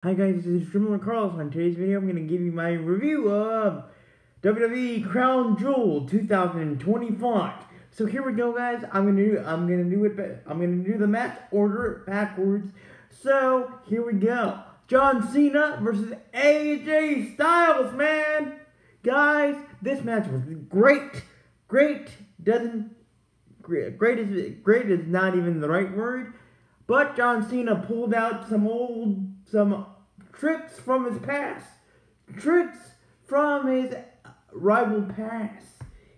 Hi guys, this is Jim Carlos. On today's video, I'm going to give you my review of WWE Crown Jewel 2025. So here we go, guys. I'm gonna do the match order backwards. So here we go. John Cena versus AJ Styles, man. Guys, this match was great. Great is not even the right word. But John Cena pulled out some tricks from his past. Tricks from his rival past.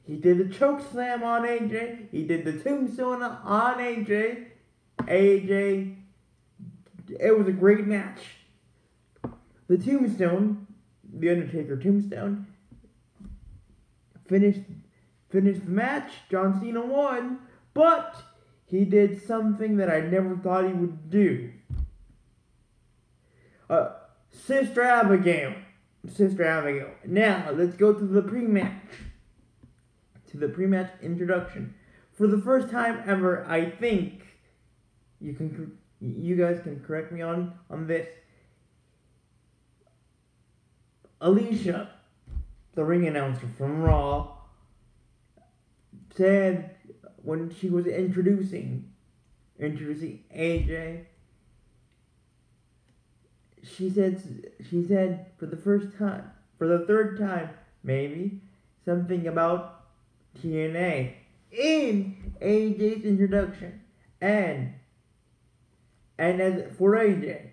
He did the choke slam on AJ. He did the tombstone on AJ. It was a great match. The tombstone, the Undertaker tombstone, finished the match. John Cena won, but he did something that I never thought he would do. Sister Abigail. Now, let's go to the pre-match. To the pre-match introduction. For the first time ever, I think, you guys can correct me on this. Alicia, the ring announcer from Raw, said when she was introducing AJ, she said for the third time maybe, something about TNA in AJ's introduction, and as for AJ,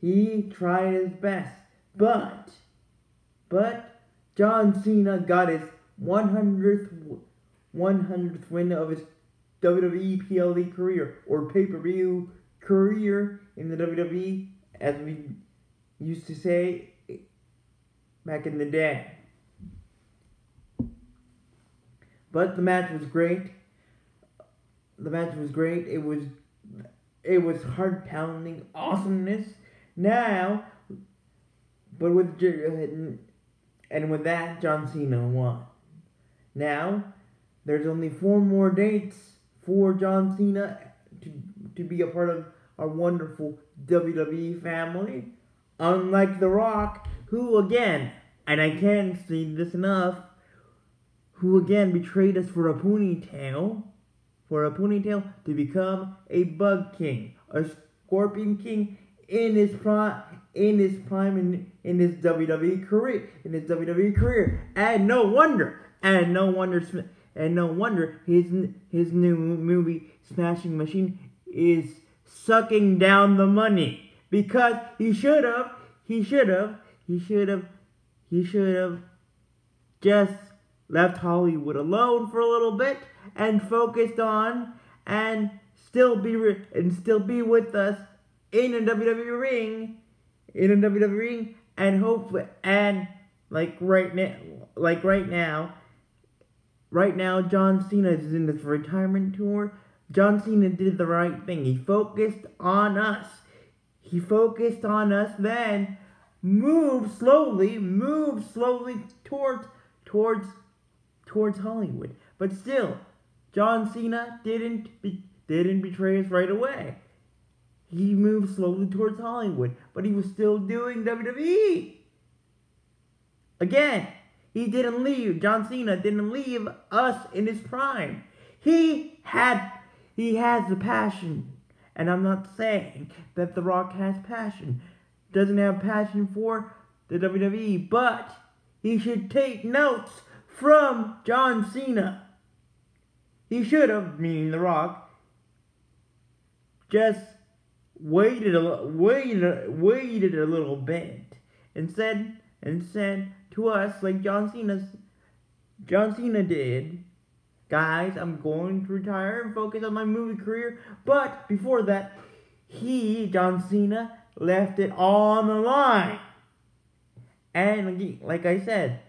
he tried his best, but John Cena got his 100th win of his WWE PLE career, or pay-per-view career in the WWE, as we used to say back in the day. But the match was great. It was heart-pounding awesomeness. Now, with that, John Cena won. Now, there's only 4 more dates for John Cena to be a part of our wonderful WWE family. Unlike The Rock, who again, and I can't say this enough, who again betrayed us for a ponytail to become a Bug King, a Scorpion King in his prime in his WWE career. And no wonder his new movie Smashing Machine is sucking down the money, because he should have just left Hollywood alone for a little bit and focused on and still be with us in a WWE ring, and hopefully, and right now John Cena is in this retirement tour. John Cena did the right thing. He focused on us. Then moved slowly towards Hollywood. But still, John Cena didn't betray us right away. He moved slowly towards Hollywood, but he was still doing WWE. Again, John Cena didn't leave us in his prime. He has the passion, and I'm not saying that The Rock has passion, doesn't have passion for the WWE, but he should take notes from John Cena. He should have, meaning The Rock, just waited a little bit and said to us, like John Cena did, guys, I'm going to retire and focus on my movie career. But before that, John Cena, left it all on the line. And like I said,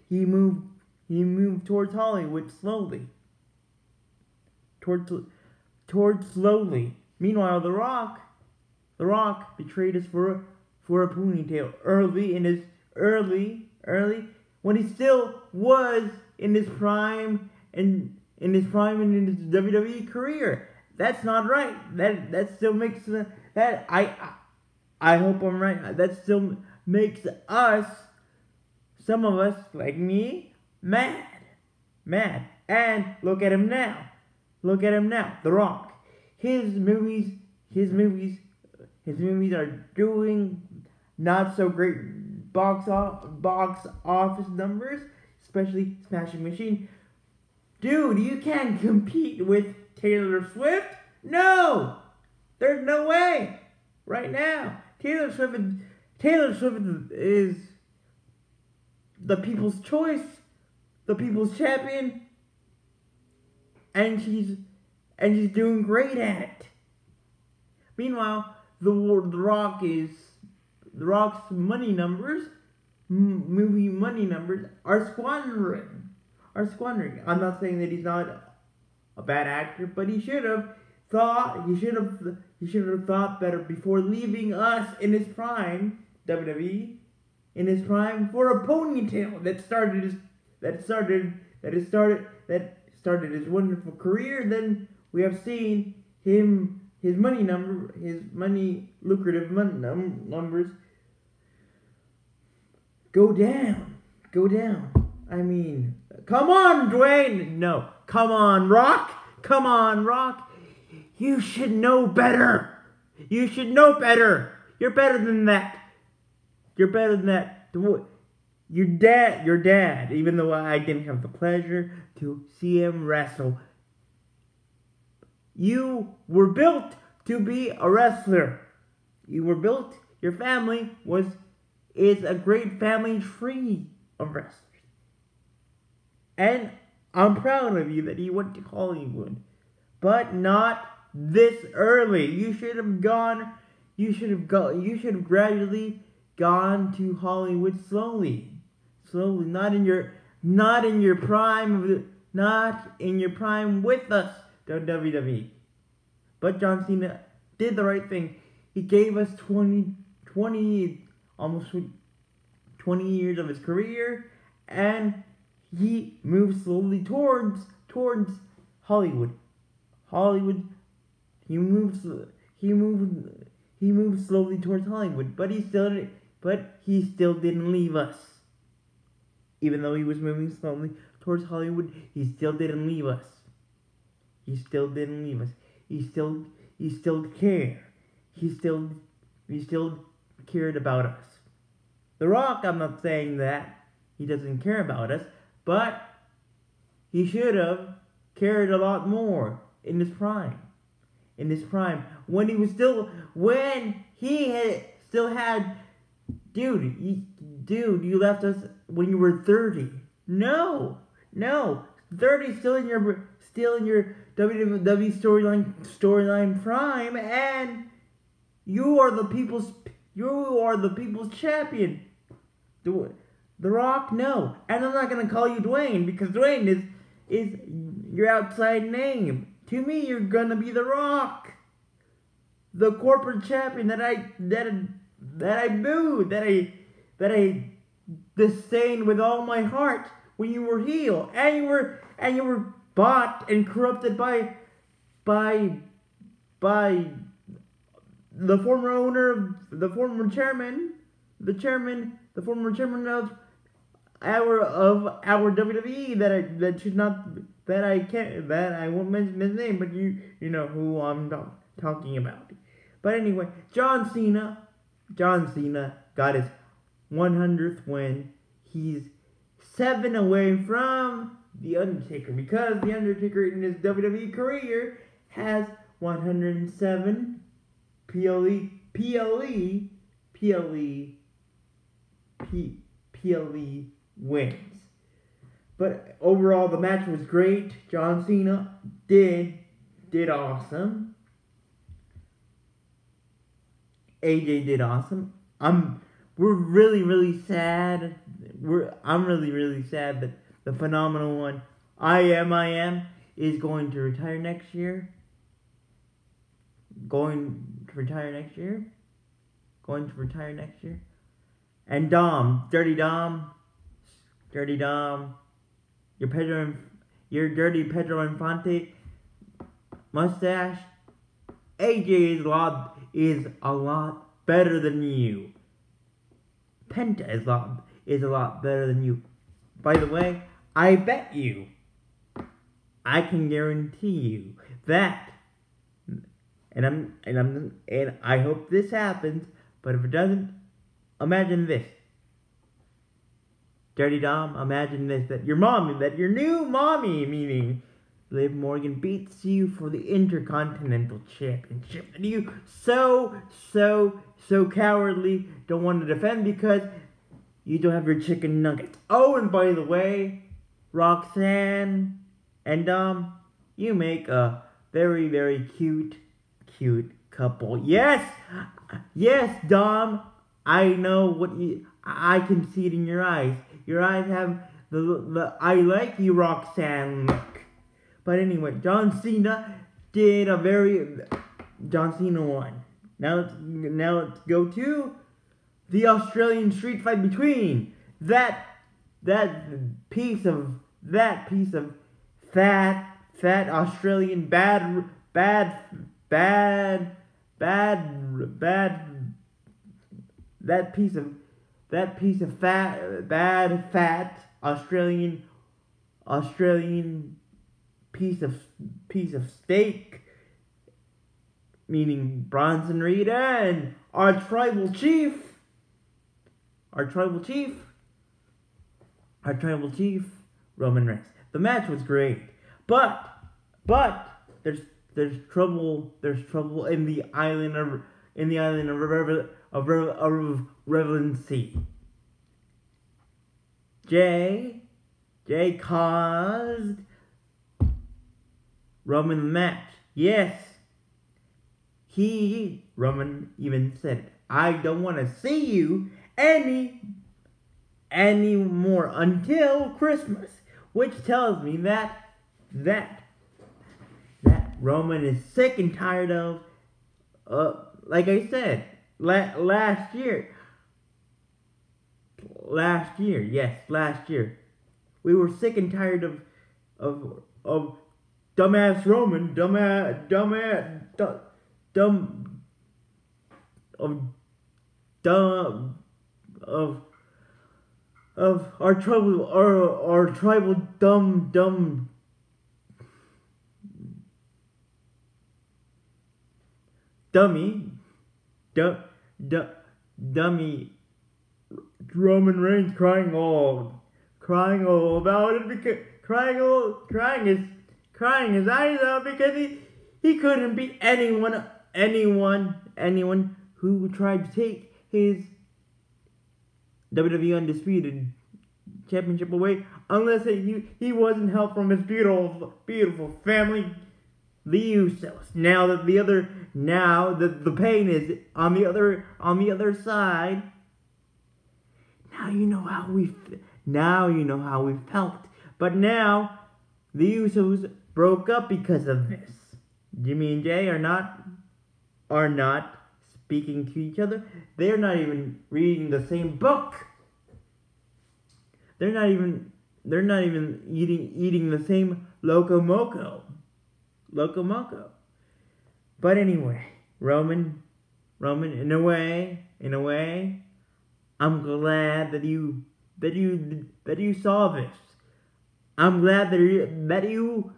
he moved towards Hollywood slowly. Towards slowly. Meanwhile, The Rock betrayed us for a ponytail early when he still was in his prime and in his WWE career. That's not right. That still makes That I hope I'm right. That still makes us, some of us like me, mad. And look at him now. The Rock. His movies are doing not so great box office numbers, especially Smashing Machine. Dude, you can't compete with Taylor Swift. No, there's no way. Right now, Taylor Swift is the people's choice, the people's champion, and she's doing great at it. Meanwhile, the Rock's money numbers, movie money numbers, are squandering. I'm not saying that he's not a bad actor, but he should have thought better before leaving us in his prime, WWE, in his prime, for a ponytail that started his wonderful career. Then we have seen his lucrative numbers go down. I mean, come on, Dwayne. No, come on, Rock. You should know better. You're better than that. Your dad, even though I didn't have the pleasure to see him wrestle, you were built to be a wrestler. Your family is a great family tree of wrestlers. And I'm proud of you that you went to Hollywood. But not this early. You should have gradually gone to Hollywood slowly, not in your prime with us, WWE. But John Cena did the right thing. He gave us almost 20 years of his career, and he moved slowly towards Hollywood. He moved slowly towards Hollywood, but he still didn't leave us. Even though he was moving slowly towards Hollywood, he still didn't leave us. He still cared. He still cared about us. The Rock, I'm not saying that he doesn't care about us, but he should have cared a lot more in his prime. When he still had, you left us when you were 30. No, 30 still in your WWE storyline prime, and you are the people's champion. The Rock, no. And I'm not gonna call you Dwayne, because Dwayne is your outside name. To me, you're gonna be The Rock, the corporate champion that I booed, that I disdained with all my heart when you were heel, and you were bought and corrupted by the former owner, the former chairman of our WWE that I won't mention his name, but you know who I'm talking about. But anyway, John Cena got his 100th win. He's 7 away from The Undertaker, because The Undertaker in his WWE career has 107 PLE wins. But overall, the match was great. John Cena did awesome. AJ did awesome. We're really sad. I'm really sad that the phenomenal one, I am, is going to retire next year. And Dirty Dom, your dirty Pedro Infante mustache, AJ is a lot better than you. Penta is a lot better than you. By the way, I bet you, I can guarantee you that, and I hope this happens, but if it doesn't, imagine this. Dirty Dom, imagine this, that your new mommy, meaning Liv Morgan, beats you for the Intercontinental Championship, and you so cowardly don't want to defend because you don't have your chicken nuggets. Oh, and by the way, Roxanne and Dom, you make a very cute couple. Yes, Dom, I know I can see it in your eyes. Your eyes have the I like you, Roxanne look. But anyway, John Cena won. Now let's go to the Australian street fight between that piece of fat Australian bad that piece of fat Australian piece of steak, meaning Bronson Reed, and our tribal chief, Roman Reigns. The match was great, but there's trouble in the island of relevancy. Jay caused Roman the match. Yes, Roman even said, I don't want to see you anymore until Christmas, which tells me that Roman is sick and tired of, like I said, last year, we were sick and tired of dumbass Roman, of our tribal dumb dummy Roman Reigns crying all about it, because crying his eyes out because he couldn't beat anyone who tried to take his WWE Undisputed Championship away, unless he wasn't helped from his beautiful family, the Usos. Now that the pain is on the other side. Now you know how we felt. But now the Usos broke up because of this. Jimmy and Jay are not speaking to each other. They're not even reading the same book. They're not even eating the same Loco Moco. But anyway, Roman, in a way, I'm glad that you saw this. I'm glad that you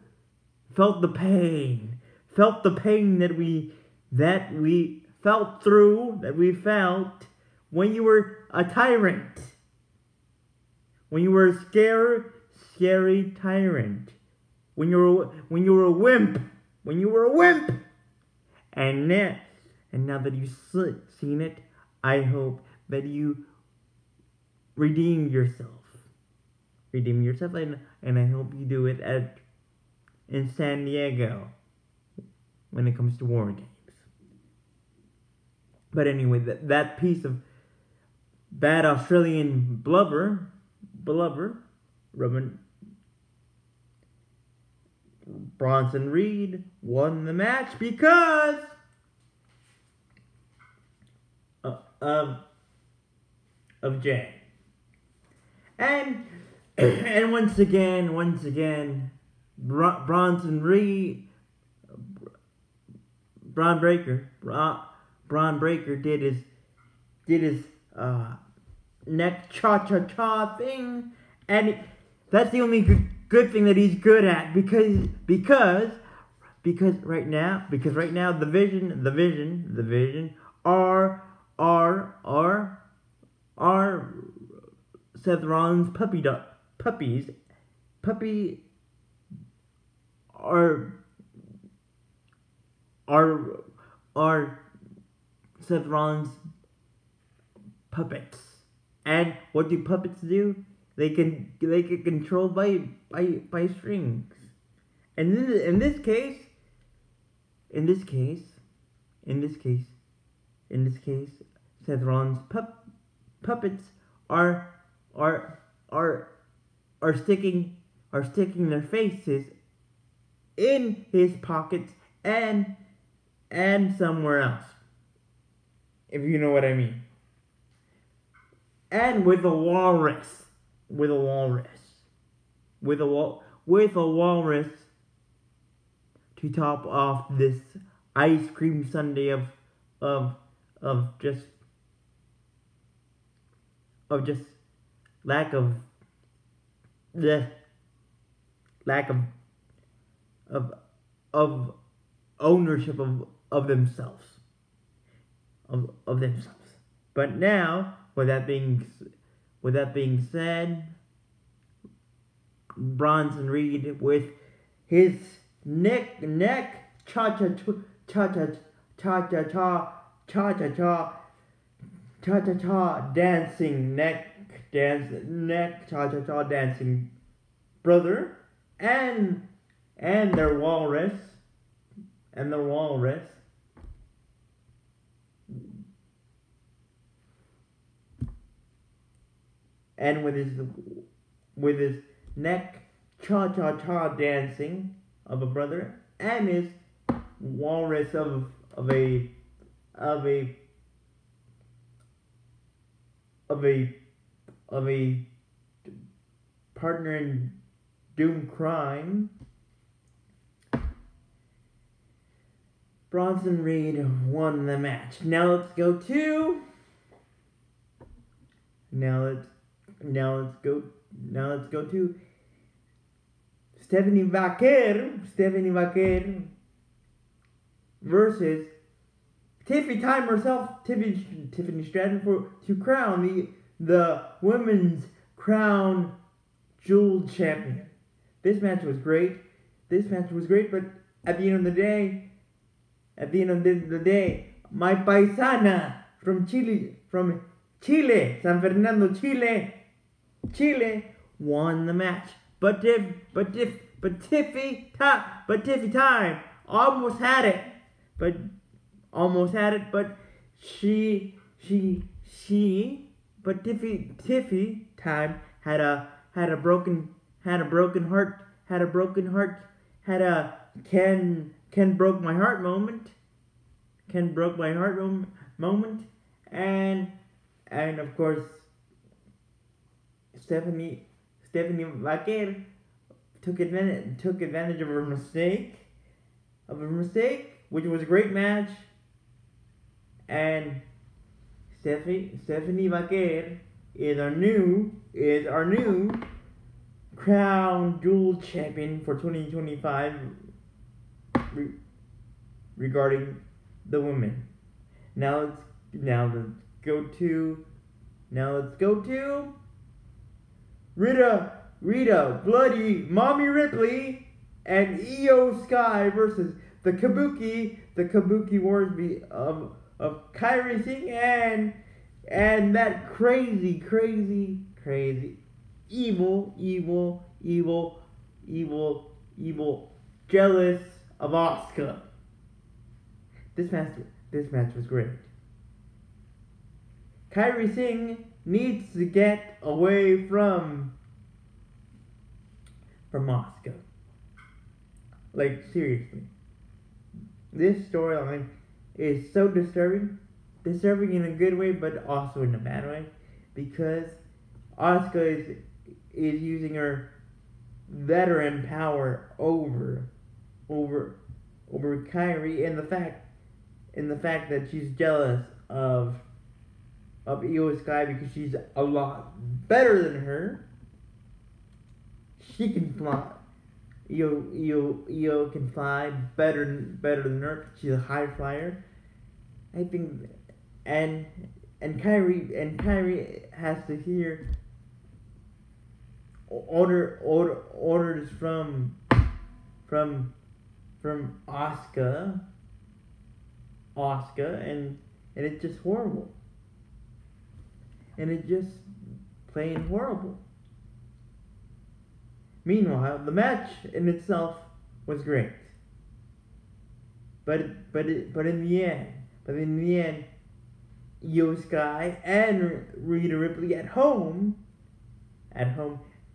felt the pain that we felt when you were a tyrant, when you were a scary tyrant, when you were a wimp, and now that you've seen it, I hope that you redeem yourself, and I hope you do it in San Diego when it comes to War Games. But anyway, that piece of bad Australian blubber, Bronson Reed won the match because of Jay. And once again, Bronson Reed Braun Breaker did his neck cha-cha-cha thing, and that's the only good thing that he's good at, because right now the Vision are Seth Rollins puppies are Seth Rollins puppets. And what do puppets do? They can controlled by strings. And in this case, Seth Rollins puppets are sticking their faces in his pockets and somewhere else, if you know what I mean. And with a walrus to top off this ice cream sundae of just lack of ownership of themselves. But now, with that being said, Bronson Reed with his neck cha cha cha dancing cha cha cha dancing brother and their walrus and with his neck cha cha cha dancing of a brother and his walrus of a partner in doom crime, Bronson Reed won the match. Now let's go to Stephanie Vaquer versus Tiffany Time herself, Tiffany Stratton, to crown the women's crown jewel champion. This match was great, but at the end of the day, my paisana from Chile, San Fernando, Chile, won the match. But Tiffy Time almost had it. But Tiffy Time had a broken heart, Ken broke my heart moment. And of course, Stephanie Vaquer took advantage of her mistake, which was a great match. And Stephanie Vaquer is our new crown jewel champion for 2025 regarding the women. Now let's go to Rita Bloody Mommy Ripley and Io Sky versus the Kabuki Wars of Kairi Singh and that crazy evil jealous of Asuka. This match was great. Kairi Singh needs to get away from Asuka. Like, seriously. This storyline is so disturbing in a good way, but also in a bad way, because Asuka is using her veteran power over Kairi, and the fact in the fact that she's jealous of Io Sky because she's a lot better than her. She can fly. Io can fly better than her. She's a high flyer. I think, and Kyrie has to hear orders from Asuka, and it's just horrible. And it's just plain horrible. Meanwhile, the match in itself was great. But in the end, Io Sky and Rhea Ripley at home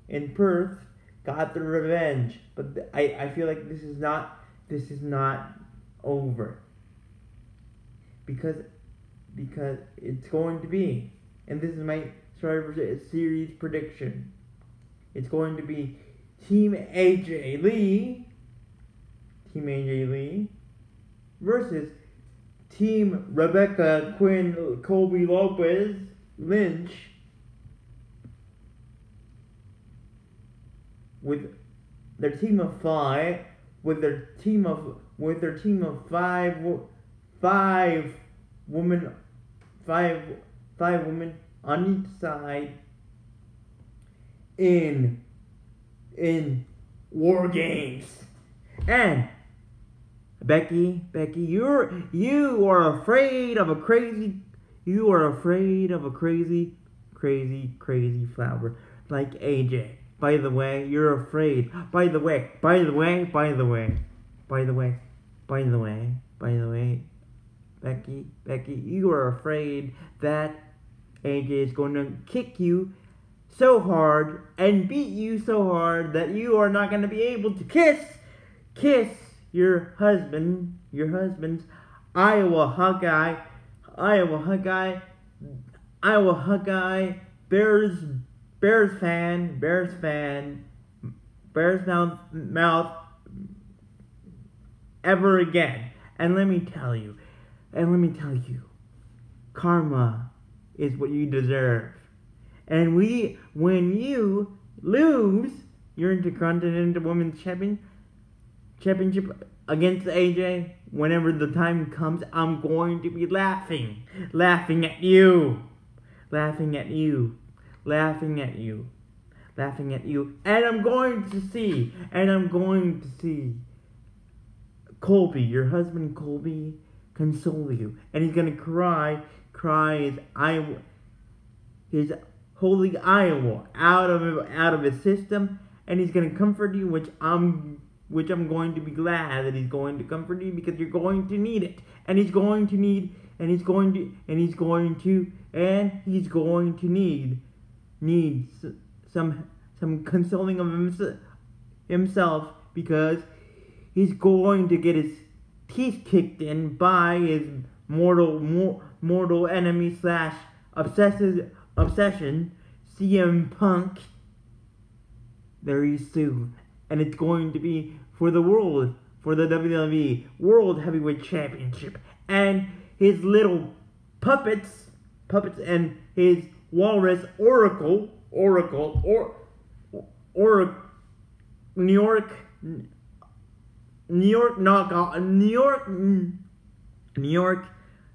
in Perth got the revenge. But I feel like this is not over. Because it's going to be, and this is my Survivor Series prediction. It's going to be Team AJ Lee versus Team Rebecca Quinn Colby Lopez Lynch with their team of five women on each side in War Games. And Becky, you are afraid of a crazy flower like AJ. By the way, you're afraid. By the way, Becky, you are afraid that AJ is going to kick you so hard and beat you so hard that you are not going to be able to kiss your husband's Iowa Hawkeye, Bears mouth ever again. And let me tell you, karma is what you deserve. And when you lose your Intercontinental Women's Championship against AJ, whenever the time comes, I'm going to be laughing at you, and I'm going to see Colby, your husband Colby, console you, and he's gonna cry his holy Iowa out of his system, and he's gonna comfort you, which I'm going to be glad that he's going to comfort you, because you're going to need it, and he's going to need some consoling of himself, because he's going to get his teeth kicked in by his mortal enemy / obsession, CM Punk, very soon. And it's going to be for the WWE World Heavyweight Championship. And his little puppets and his walrus Oracle, New York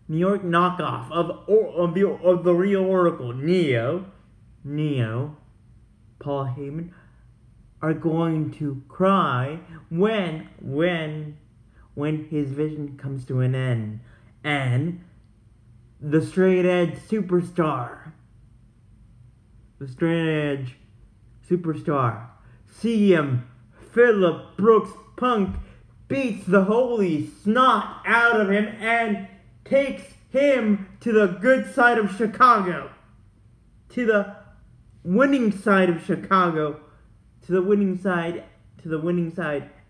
knockoff of the real Oracle, Neo, Paul Heyman, are going to cry when his vision comes to an end, and the straight edge superstar, CM Phillip Brooks Punk, beats the holy snot out of him and takes him to the good side of Chicago, to the winning side of Chicago, to the winning side,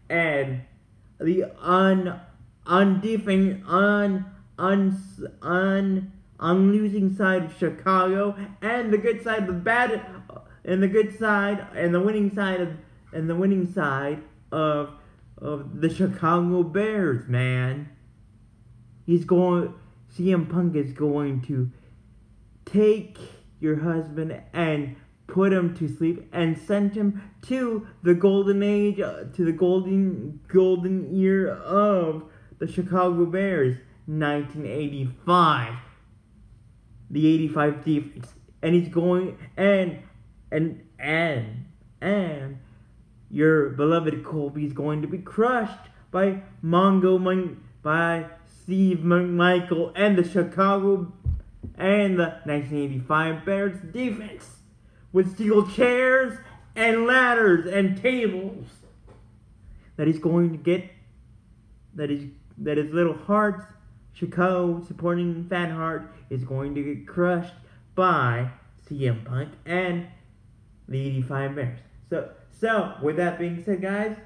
and the losing side of Chicago, and the good side of the bad, and the good side, and the winning side of the Chicago Bears, man. CM Punk is going to take your husband and put him to sleep and send him to the golden age, to the golden year of the Chicago Bears, 1985. The 85 defense. And he's going, and your beloved Colby's going to be crushed by by Steve McMichael and the Chicago and the 1985 Bears defense with steel chairs and ladders and tables that he's going to get, that his little heart, Chicago supporting fan heart, is going to get crushed by CM Punk and the 85 Bears. So with that being said, guys,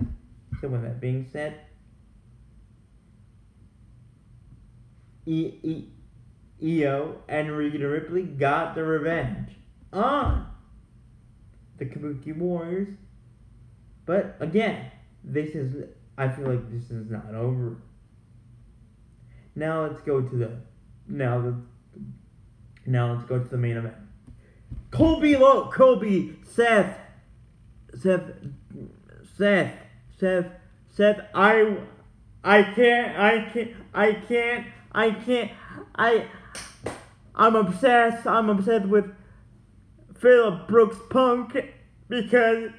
EO and Rita Ripley got the revenge on the Kabuki Warriors. But again, I feel like this is not over. Now let's go to the main event. Seth, I'm obsessed with Phillip Brooks Punk because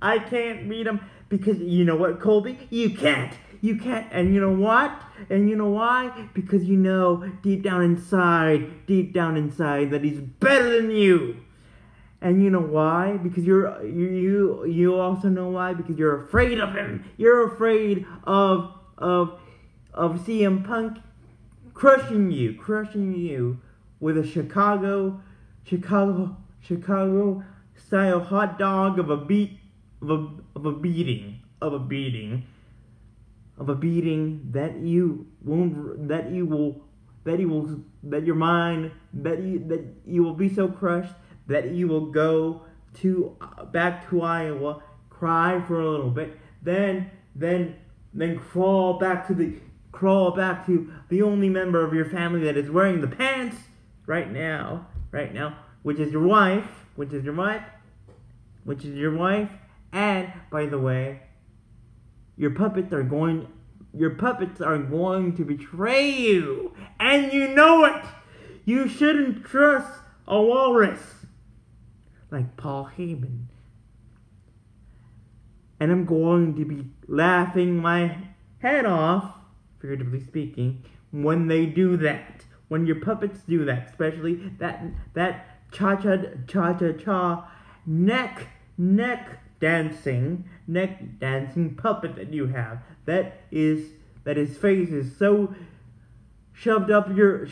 I can't beat him, because you know what, Colby? You can't, and you know what? And you know why? Because you know deep down inside that he's better than you. And you know why? Because you also know why? Because you're afraid of him. You're afraid of CM Punk crushing you with a Chicago style hot dog of a beating that you will be so crushed that you will go back to Iowa, cry for a little bit, then crawl back to the only member of your family that is wearing the pants right now, which is your wife. And by the way, your puppets are going to betray you, and you know it. You shouldn't trust a walrus like Paul Heyman. And I'm going to be laughing my head off, figuratively speaking, when they do that. When your puppets do that, especially that cha-cha-cha neck dancing puppet that you have. That his face is so shoved up your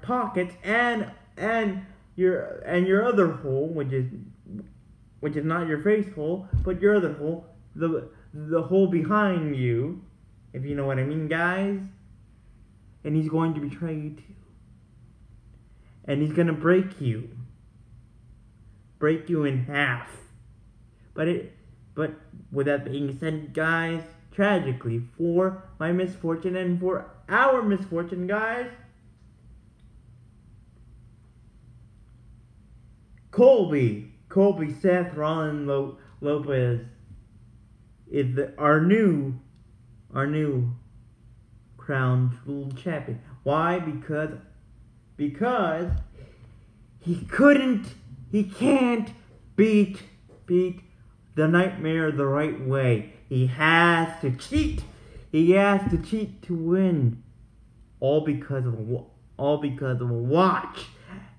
pockets and your other hole, which is not your face hole, but your other hole, the hole behind you, if you know what I mean, guys. And he's going to betray you too. And he's gonna break you in half. But with that being said, guys, tragically, for my misfortune and for our misfortune, guys, Colby Seth Rollins Lopez is our new crown jewel champion. Why? Because he can't beat the Nightmare the right way. He has to cheat. To win. All because of a watch.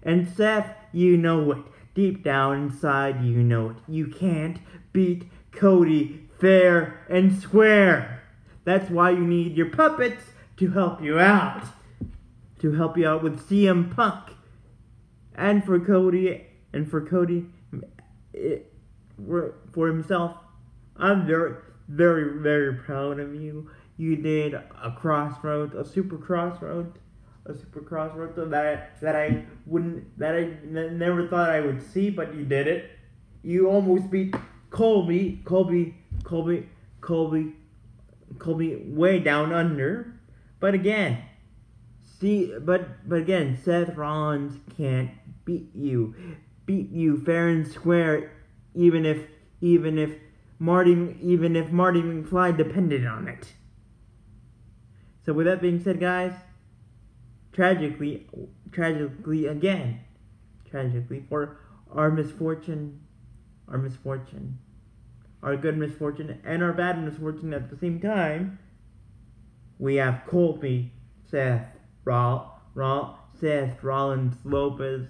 And Seth, you know it. Deep down inside, you know it. You can't beat Cody fair and square. That's why you need your puppets to help you out. To help you out with CM Punk. And for Cody, for himself, I'm very, very, very proud of you. You did a super crossroad that I never thought I would see, but you did it. You almost beat Colby Colby way down under. But again, again, Seth Rollins can't beat you fair and square, even if Marty McFly depended on it. So with that being said, guys, tragically for our misfortune, our good misfortune and our bad misfortune at the same time, we have Colby, Seth Rollins Lopez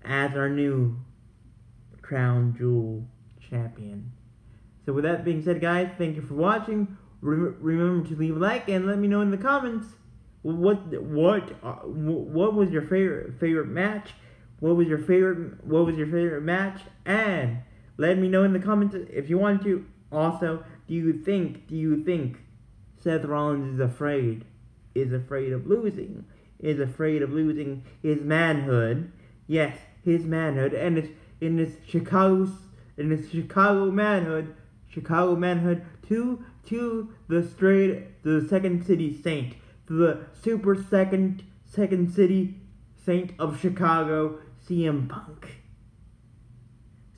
as our new crown jewel champion. So with that being said, guys, thank you for watching. Remember to leave a like and let me know in the comments what was your favorite match? What was your favorite match? And let me know in the comments if you want to. Also, do you think Seth Rollins is afraid of losing his manhood? Yes, his manhood, and it's in his Chicago manhood to the second city saint, to the super second city saint of Chicago, CM Punk.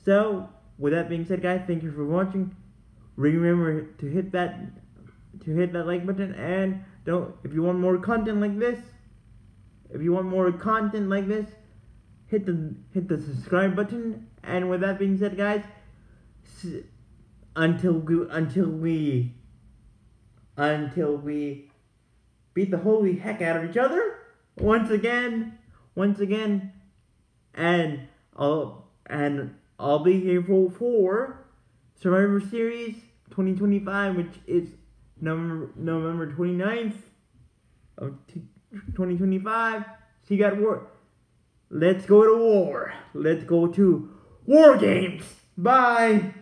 So, with that being said, guys, thank you for watching. Remember to hit that like button, and if you want more content like this, hit the subscribe button. And with that being said, guys, until we beat the holy heck out of each other once again, and I'll be here for Survivor Series 2025, which is November 29th of 2025. So you got war. Let's go to war. Let's go to War Games. Bye.